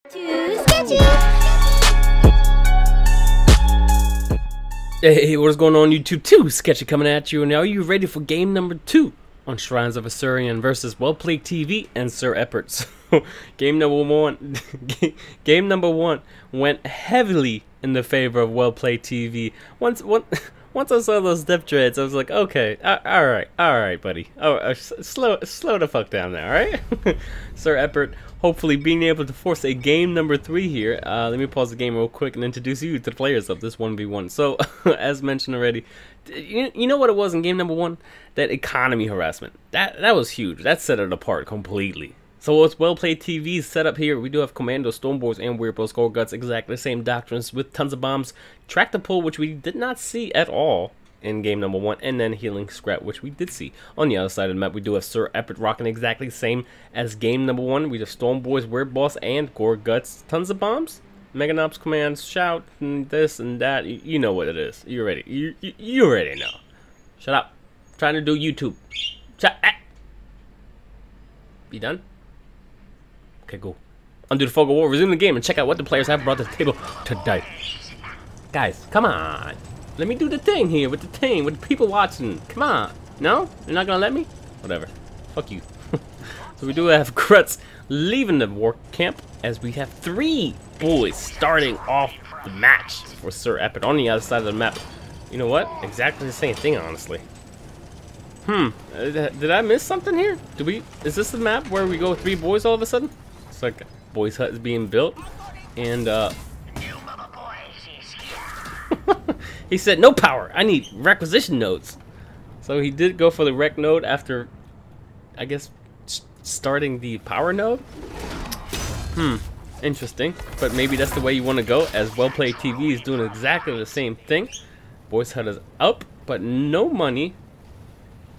Too sketchy. Hey, what's going on YouTube? Too Sketchy coming at you, and are you ready for game number 2 on Shrines of Assyrian versus WELLPLAYEDTV and SirEppert? So, game number one went heavily in the favor of WELLPLAYEDTV. Once I saw those depth dreads, I was like, okay, all right, buddy. Slow the fuck down there, all right? SirEppert hopefully being able to force a game number 3 here. Let me pause the game real quick and introduce you to the players of this 1v1. So, as mentioned already, you know what it was in game number 1? That economy harassment. That was huge. That set it apart completely. So what's WELLPLAYEDTV's setup here? We do have Commando, Stormboys, and Weird Bros, Gore Guts, exactly the same doctrines with tons of bombs. Track to pull, which we did not see at all in game number 1, and then healing scrap, which we did see. On the other side of the map, we do have SirEppert rocking exactly the same as game number 1. We have Stormboys, Weird Boss, and Gore Guts. Tons of bombs, Mega Ops commands, shout, and this and that. You know what it is. You already, you already know. Shut up. I'm trying to do YouTube. Shut up. You done? Okay, cool. Undo the fog of war, resume the game, and check out what the players have brought to the table today. Guys, come on. Let me do the thing here with the people watching. Come on. No? You're not gonna let me? Whatever. Fuck you. So we do have Krutz leaving the war camp, as we have 3 boys starting off the match for SirEppert on the other side of the map. You know what? Exactly the same thing, honestly. Did I miss something here? Is this the map where we go 3 boys all of a sudden? It's like a boys hut is being built, and he said no power, I need requisition nodes. So he did go for the rec node after, I guess, starting the power node. Interesting, but maybe that's the way you want to go, as WELLPLAYEDTV is doing exactly the same thing. Boys hut is up, but no money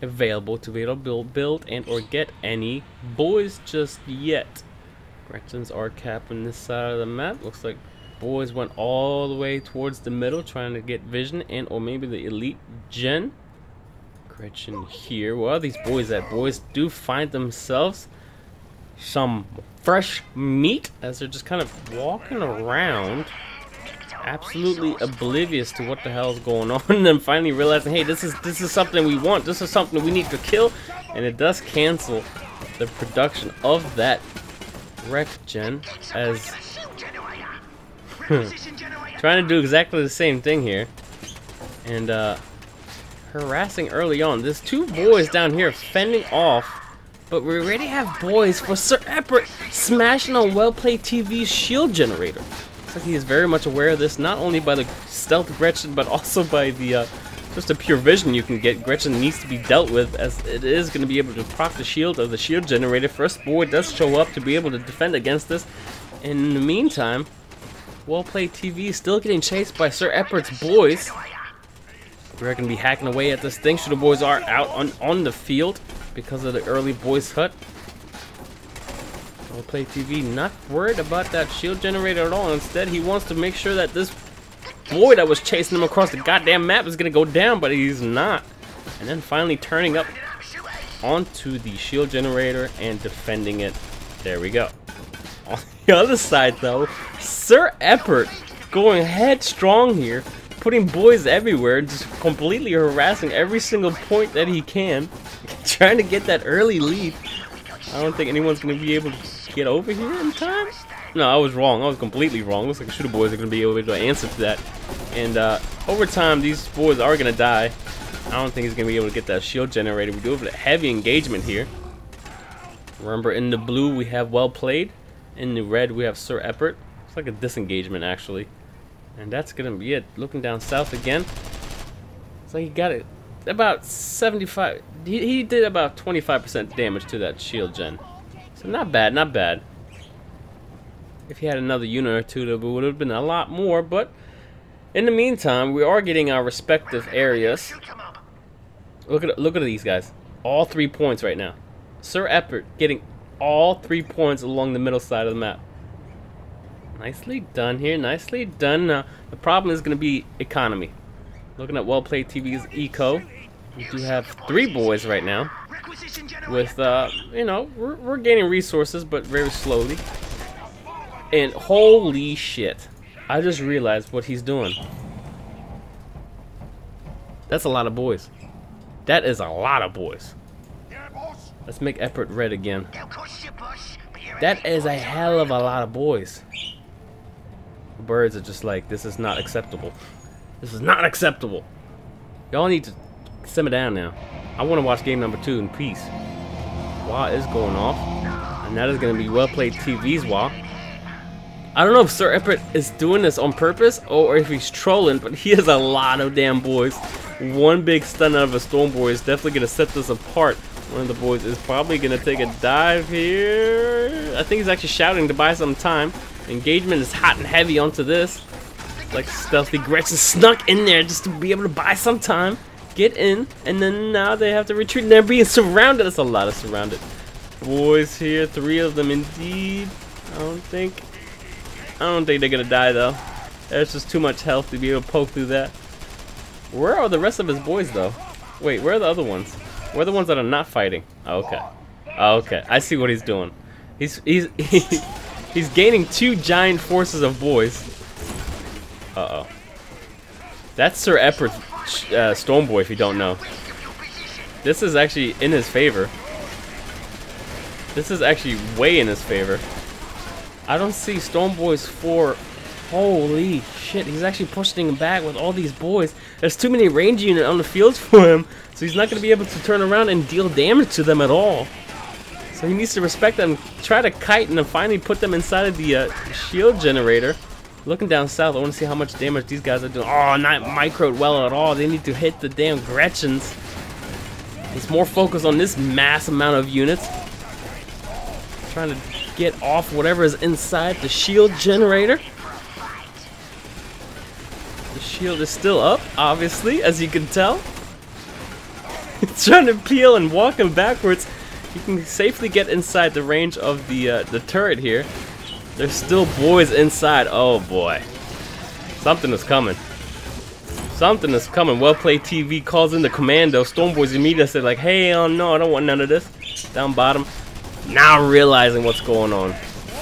available to be able to build and or get any boys just yet. Gretchens are capping this side of the map. Looks like boys went all the way towards the middle trying to get vision and or maybe the elite gen. Gretchen here. Where are these boys at? Boys do find themselves some fresh meat as they're just kind of walking around, absolutely oblivious to what the hell is going on, and then finally realizing, hey, this is something we want. This is something we need to kill, and it does cancel the production of that rec gen, as trying to do exactly the same thing here, and harassing early on. There's 2 boys down here fending off, but we already have boys for SirEppert smashing on WELLPLAYEDTV's shield generator. Looks like he is very much aware of this, not only by the stealth Gretchen, but also by the just the pure vision you can get. Gretchen needs to be dealt with, as it is going to be able to proc the shield of the shield generator. First boy does show up to be able to defend against this. In the meantime, WELLPLAYEDTV is still getting chased by SirEppert's boys. We're going to be hacking away at this thing. Shooter boys are out on the field because of the early boys hut. WELLPLAYEDTV not worried about that shield generator at all. Instead, he wants to make sure that this boy that was chasing him across the goddamn map is gonna go down, but he's not. And then finally turning up onto the shield generator and defending it. There we go. On the other side though, SirEppert going headstrong here, putting boys everywhere, just completely harassing every single point that he can, trying to get that early lead. I don't think anyone's gonna be able to get over here in time. No, I was wrong. I was completely wrong. Looks like the shooter boys are going to be able to answer to that. And over time, these boys are going to die. I don't think he's going to be able to get that shield generator. We do have a heavy engagement here. Remember, in the blue, we have WELLPLAYED. In the red, we have SirEppert. It's like a disengagement, actually. And that's going to be it. Looking down south again. So he got it about 75. He did about 25% damage to that shield gen. So not bad, not bad. If he had another unit or 2, it would have been a lot more, but in the meantime, we are getting our respective areas. Look at these guys. All 3 points right now. SirEppert getting all 3 points along the middle side of the map. Nicely done here, nicely done. Now, the problem is going to be economy. Looking at WELLPLAYEDTV's eco, we do have 3 boys right now. With, you know, we're gaining resources, but very slowly. And holy shit. I just realized what he's doing. That's a lot of boys. That is a lot of boys. Let's make SirEppert red again. That is a hell of a lot of boys. The birds are just like, this is not acceptable. This is not acceptable. Y'all need to simmer down now. I want to watch game number 2 in peace. WA is going off. And that is going to be WELLPLAYEDTV's WA. I don't know if SirEppert is doing this on purpose or if he's trolling, but he has a lot of damn boys. One big stun out of a storm boy is definitely going to set this apart. One of the boys is probably going to take a dive here. I think he's actually shouting to buy some time. Engagement is hot and heavy onto this. Like stealthy Gretchen snuck in there just to be able to buy some time. Get in, and then now they have to retreat, and they're being surrounded. That's a lot of surrounded boys here. 3 of them indeed. I don't think they're gonna die though. There's just too much health to be able to poke through that. Where are the rest of his boys though? Wait, where are the other ones? Where are the ones that are not fighting? Oh, okay. Oh, okay. I see what he's doing. He's gaining 2 giant forces of boys. Uh-oh. That's SirEppert's Storm Boy, if you don't know. This is actually in his favor. This is actually way in his favor. I don't see Storm Boy's 4. Holy shit, he's actually pushing him back with all these boys. There's too many range units on the field for him, so he's not going to be able to turn around and deal damage to them at all. So he needs to respect them, try to kite, and then finally put them inside of the shield generator. Looking down south, I want to see how much damage these guys are doing. Oh, not microed well at all. They need to hit the damn Gretchens. He's more focused on this mass amount of units. Trying to get off whatever is inside the shield generator. The shield is still up, obviously, as you can tell. He's trying to peel and walking backwards. You can safely get inside the range of the turret here. There's still boys inside. Oh boy. Something is coming. Something is coming. WELLPLAYEDTV calls in the commando. Storm Boys immediately say like, hey, oh no, I don't want none of this. Down bottom. Now realizing what's going on.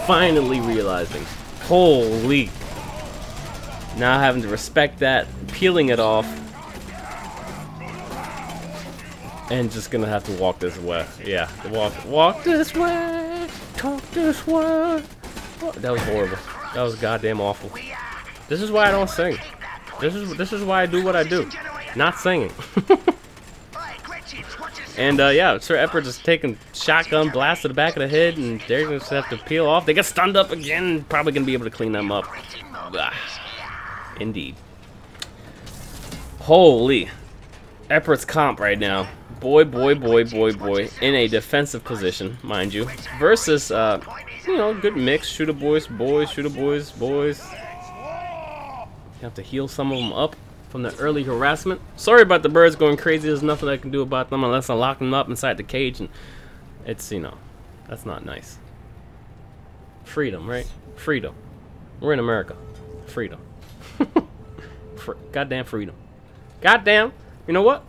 Finally realizing. Holy. Now having to respect that. Peeling it off. And just gonna have to walk this way. Yeah, walk this way. Talk this way. That was horrible. That was goddamn awful. This is why I don't sing. This is why I do what I do. Not singing. And yeah, SirEppert just taking shotgun blast to the back of the head, and they're gonna have to peel off. They get stunned up again. Probably gonna be able to clean them up. Indeed. Holy. SirEppert's comp right now. Boy, in a defensive position, mind you, versus, you know, good mix. Shooter boys, shooter boys. You have to heal some of them up from the early harassment. Sorry about the birds going crazy. There's nothing I can do about them unless I lock them up inside the cage, and it's, you know, that's not nice. Freedom, right? Freedom. We're in America. Freedom. Goddamn freedom. Goddamn. You know what?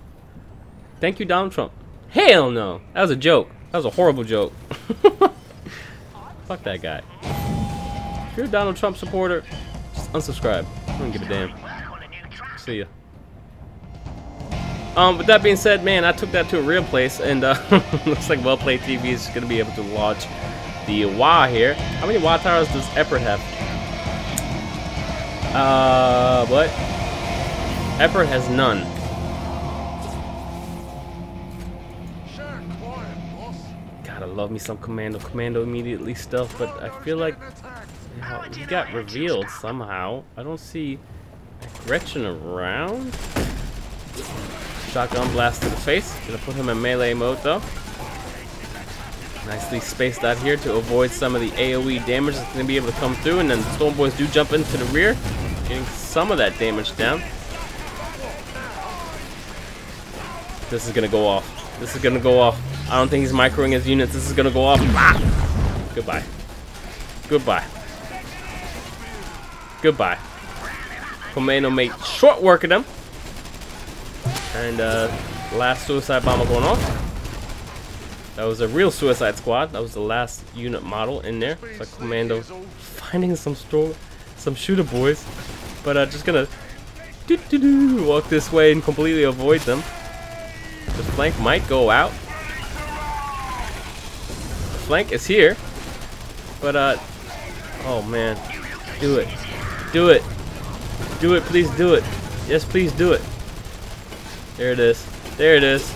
Thank you, Donald Trump. Hell no. That was a joke. That was a horrible joke. Fuck that guy. If you're a Donald Trump supporter, just unsubscribe. I don't give a damn. See ya. With that being said, man, I took that to a real place, and looks like WELLPLAYEDTV is going to be able to launch the WA here. How many WA towers does SirEppert have? What? SirEppert has none. God, I love me some commando. Commando immediately stealth, but I feel like he got revealed somehow. I don't see Gretchen around. Shotgun blast to the face. Gonna put him in melee mode though. Nicely spaced out here to avoid some of the AoE damage that's gonna be able to come through, and then the Storm Boys do jump into the rear, getting some of that damage down. This is gonna go off. This is gonna go off. I don't think he's microing his units. This is gonna go off. Ah! Goodbye. Goodbye. Goodbye. Commando mate short working them. And last suicide bomber going off. That was a real suicide squad. That was the last unit model in there. So Commando finding some shooter boys, but just gonna walk this way and completely avoid them. The flank might go out. The flank is here, but oh man, do it, do it, do it, please do it. Yes, please do it. There it is. There it is.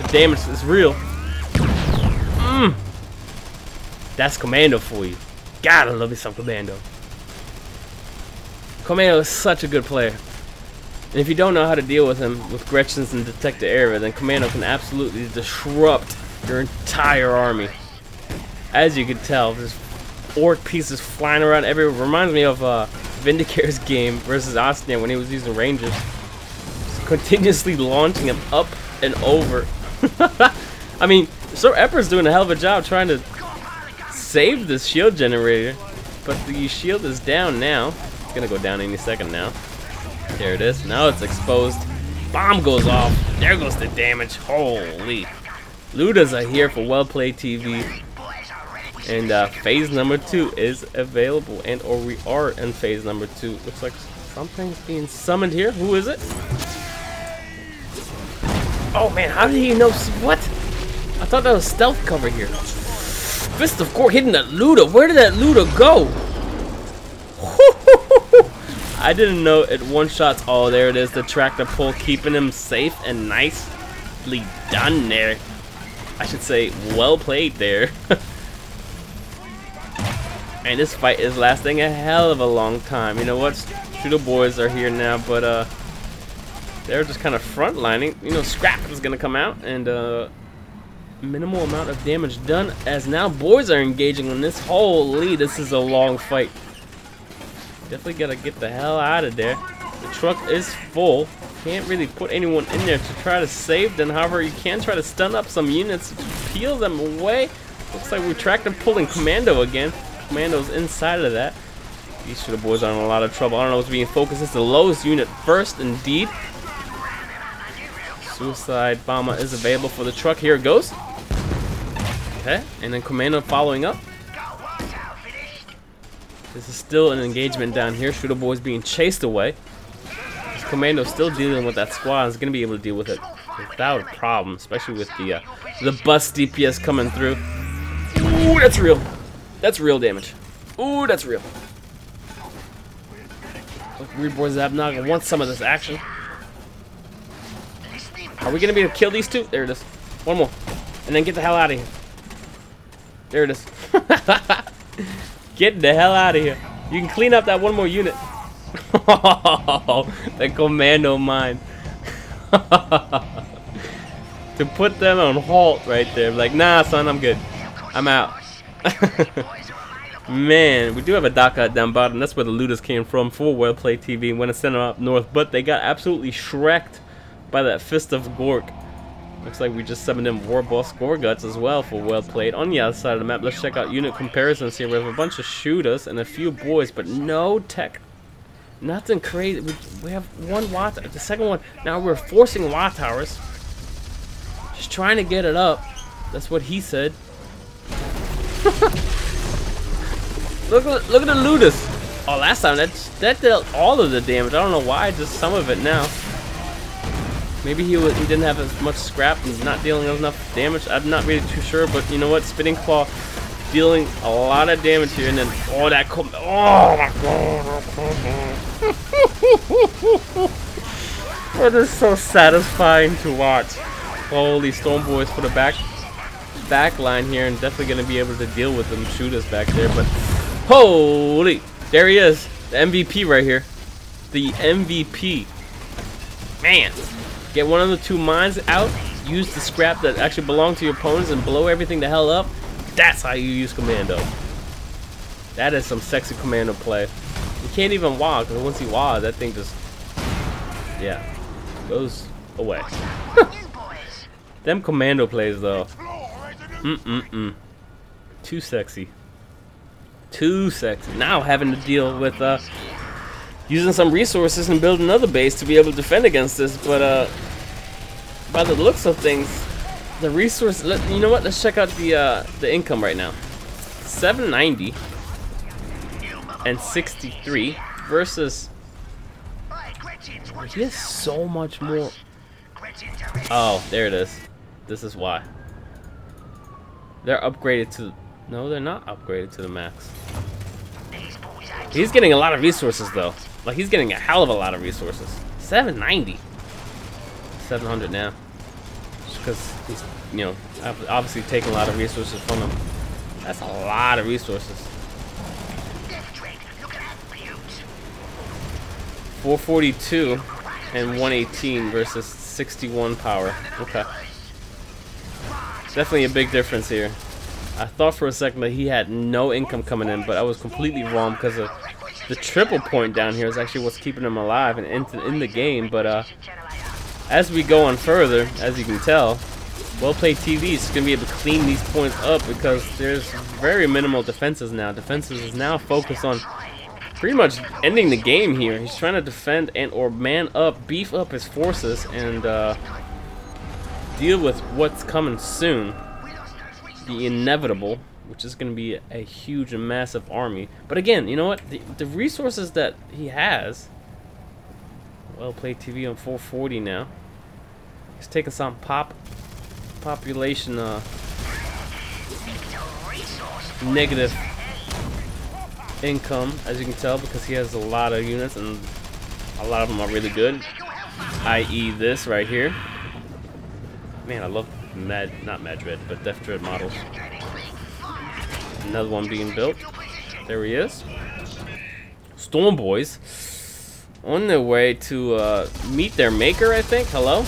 The damage is real. That's Commando for you. Gotta love me some Commando. Commando is such a good player. And if you don't know how to deal with him with Gretchen's and Detector Area, then Commando can absolutely disrupt your entire army. As you can tell, there's orc pieces flying around everywhere. Reminds me of Vindicator's game versus Ostian when he was using Rangers. Just continuously launching him up and over. I mean, SirEppert's doing a hell of a job trying to save this shield generator, but the shield is down now. It's gonna go down any second now. There it is. Now it's exposed. Bomb goes off. There goes the damage. Holy. Ludas are here for Well Played TV. And phase number 2 is available, and or we are in phase number 2. Looks like something's being summoned here. Who is it? Oh man, how did he know? What? I thought that was stealth cover here. Fist of Gore hitting that looter. Where did that looter go? I didn't know it one-shots. Oh, there it is. The tractor pull keeping him safe and nicely done there. I should say well played there. And this fight is lasting a hell of a long time. You know what? Shooter boys are here now, but they're just kind of frontlining. You know, Scrap is gonna come out, and minimal amount of damage done as now boys are engaging on this. Holy, this is a long fight. Definitely gotta get the hell out of there. The truck is full. Can't really put anyone in there to try to save them. However, you can try to stun up some units, peel them away. Looks like we're tractor pulling Commando again. Commando's inside of that. These shooter boys are in a lot of trouble. I don't know what's being focused. It's the lowest unit first, indeed. Suicide bomber is available for the truck. Here it goes. Okay, and then Commando following up. This is still an engagement down here. Shooter boys being chased away. This Commando still dealing with that squad. Is going to be able to deal with it without a problem, especially with the bus DPS coming through. Ooh, that's real. That's real damage. Ooh, that's real. Look, Weird Boys of Abnog want some of this action. Are we going to be able to kill these two? There it is. One more. And then get the hell out of here. There it is. Get the hell out of here. You can clean up that one more unit. The Commando mine. To put them on halt right there. Like, nah, son, I'm good. I'm out. Man, we do have a dock hut down bottom. That's where the looters came from for Well Played TV. When to send them up north, but they got absolutely shreked by that Fist of Gork. Looks like we just summoned in War Boss Gorguts as well for Well Played. On the other side of the map, let's check out unit comparisons here. We have a bunch of shooters and a few boys, but no tech. Nothing crazy. We have one Watt. The second one. Now we're forcing Watt towers. Just trying to get it up. That's what he said. Look at the looters. Oh, last time that dealt all of the damage. I don't know why, just some of it now. Maybe he didn't have as much scrap and not dealing enough damage. I'm not really too sure, but you know what? Spitting Claw dealing a lot of damage here, and then oh my god! That is so satisfying to watch. Holy, Storm Boys for the back line here, and definitely gonna be able to deal with them shooters back there. But holy, there he is, the MVP right here, the MVP. Man, get one of the two mines out, use the scrap that actually belong to your opponents, and blow everything the hell up. That's how you use Commando. That is some sexy Commando play. You can't even walk, because once you walk, that thing just, yeah, goes away. Them Commando plays though. Too sexy. Too sexy. Now having to deal with using some resources and build another base to be able to defend against this, but by the looks of things, the resource. You know what? Let's check out the income right now. 790. and 63 versus. He has so much more. Oh, there it is. This is why. They're upgraded to. No, they're not upgraded to the max. He's getting a lot of resources though. Like he's getting a hell of a lot of resources. 790. 700 now. Just because he's, you know, obviously taking a lot of resources from him. That's a lot of resources. 442 and 118 versus 61 power. Okay. Definitely a big difference here. I thought for a second that he had no income coming in, but I was completely wrong because of the triple point down here is actually what's keeping him alive and in the game. But as we go on further, as you can tell, WellPlayedTV is going to be able to clean these points up because there's very minimal defenses now. Defenses is now focused on pretty much ending the game here. He's trying to defend and or man up, beef up his forces, and deal with what's coming soon. The inevitable, which is going to be a huge and massive army. But again, you know what? The resources that he has. WellPlayedTV on 440 now. He's taking some population negative income, as you can tell, because he has a lot of units and a lot of them are really good. I.e. this right here. Man, I love not Mad Dread, but Death Dread models. Another one being built. There he is. Storm Boys on their way to meet their maker, I think. Hello?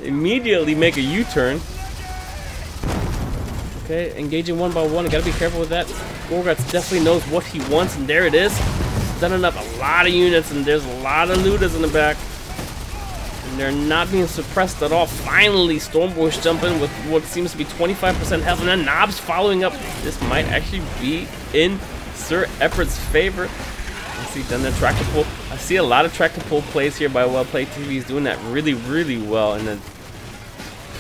Immediately make a U-turn. Okay, engaging one by one. I gotta be careful with that. Gorgots definitely knows what he wants, and there it is. Stunning up a lot of units, and there's a lot of looters in the back. And they're not being suppressed at all. Finally, Stormboys jump in with what seems to be 25% health, and then Knobs following up. This might actually be in SirEppert's favor. I see done the tractor pull. I see a lot of tractor pull plays here by WellPlayedTV. He's doing that really, really well. And then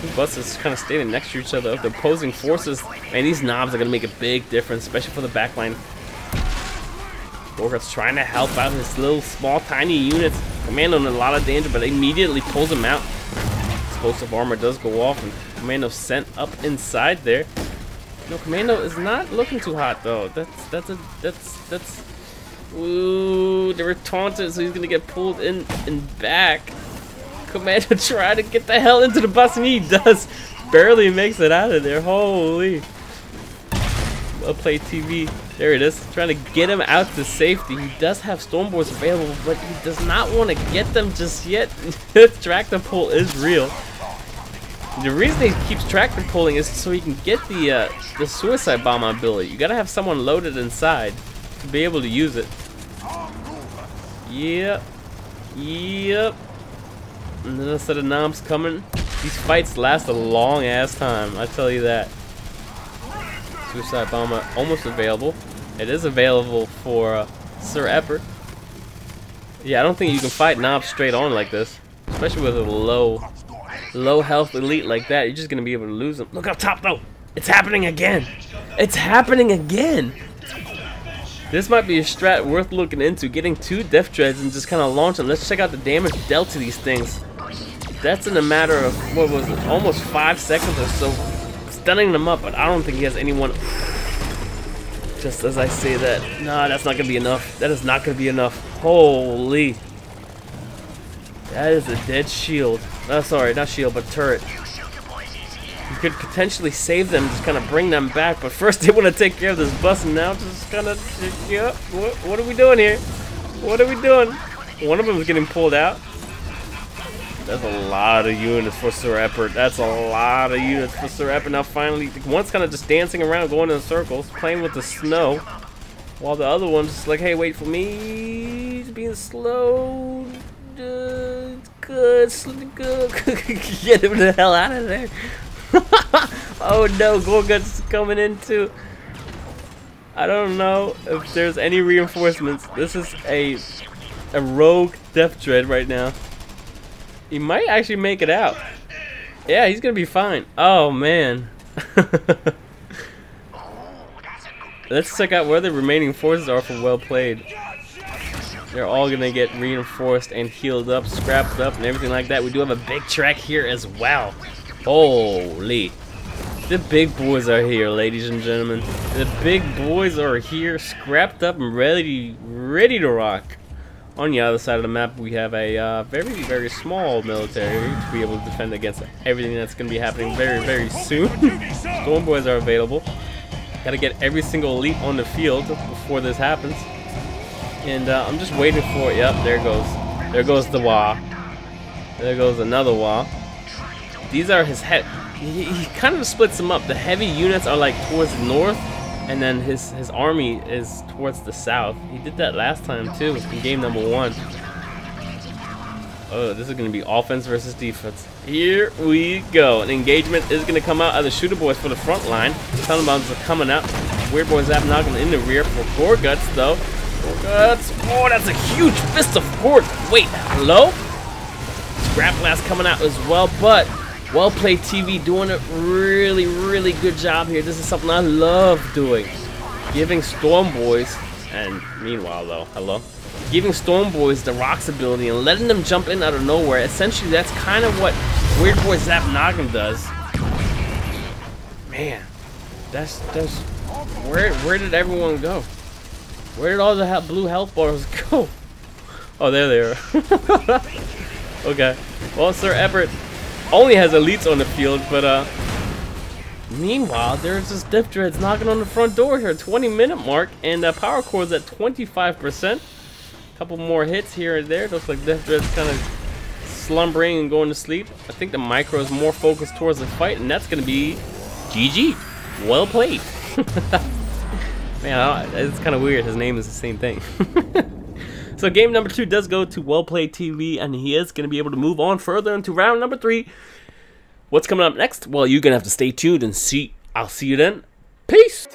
two buses kind of standing next to each other. The opposing forces, and these knobs are going to make a big difference, especially for the backline. Gorgot's trying to help out his little, small, tiny units. Commando in a lot of danger, but immediately pulls him out. Explosive armor does go off, and Commando sent up inside there. No, Commando is not looking too hot though. That's. Ooh, they were taunted, so he's gonna get pulled in and back. Commando trying to get the hell into the bus, and he does. Barely makes it out of there. Holy. WellPlayedTV. There it is. Trying to get him out to safety. He does have Stormboys available, but he does not want to get them just yet. Tractor pull is real. The reason he keeps tractor pulling is so he can get the suicide bomb ability. You gotta have someone loaded inside to be able to use it. Yep. Yep. Another set of knobs coming. These fights last a long ass time, I tell you that. Suicide bomber almost available. It is available for SirEppert. Yeah, I don't think you can fight knobs straight on like this, especially with a low health elite like that. You're just gonna be able to lose them. Look up top though. It's happening again. It's happening again. This might be a strat worth looking into. Getting 2 Death Dreads and just kind of launch them. Let's check out the damage dealt to these things. That's in a matter of, what was it, almost 5 seconds or so. Stunning them up, but I don't think he has anyone. Just as I say that, nah, that's not gonna be enough. That is not gonna be enough. Holy, that is a dead shield. Sorry, not shield, but turret. You could potentially save them, just kind of bring them back, but first they want to take care of this bus, and now just kind of, yeah. What are we doing here? What are we doing? One of them is getting pulled out. That's a lot of units for SirEppert. That's a lot of units for SirEppert. Now finally, one's kind of just dancing around, going in circles, playing with the snow, while the other one's just like, hey, wait for me. He's being slow. Good. Get him the hell out of there. Oh no, Gorgot's coming in too. I don't know if there's any reinforcements. This is a rogue Death Dread right now. He might actually make it out. Yeah, he's gonna be fine. Oh man. let's check out where the remaining forces are for Well Played. They're all gonna get reinforced and healed up, scrapped up, and everything like that. We do have a big track here as well. Holy. The big boys are here, ladies and gentlemen. The big boys are here, scrapped up and ready to rock. On the other side of the map, we have a very, very small military to be able to defend against everything that's going to be happening very, very soon. Storm boys are available. Got to get every single elite on the field before this happens. And I'm just waiting for it. Yep, there goes. There goes the wah. There goes another wah. These are his head. He kind of splits them up. The heavy units are like towards the north, and then his army is towards the south. He did that last time too in game number 1. Oh, this is going to be offense versus defense. Here we go. An engagement is going to come out of the shooter boys for the front line. Talonbombs are coming out. Weird boys up knocking in the rear for Gore Guts though. Gore Guts. Oh, that's a huge fist of Gore. Wait, hello? Scrap Blast coming out as well, but Well Played TV doing a really, really good job here. This is something I love doing. Giving Storm Boys, and meanwhile though, hello? Giving Storm Boys the Rocks ability and letting them jump in out of nowhere. Essentially, that's kind of what Weird Boy Zap Noggin does. Man, that's where did everyone go? Where did all the blue health bars go? Oh, there they are. Okay, well, SirEppert only has elites on the field, but meanwhile, there's just Diff Dreads knocking on the front door here, 20-minute mark, and power core's at 25%. Couple more hits here and there. Looks like Diff Dread's kind of slumbering and going to sleep. I think the micro is more focused towards the fight, and that's going to be GG. Well played. Man, it's kind of weird. His name is the same thing. So game number 2 does go to Well Played TV, and he is going to be able to move on further into round number 3. What's coming up next? Well, you're going to have to stay tuned and see. I'll see you then. Peace!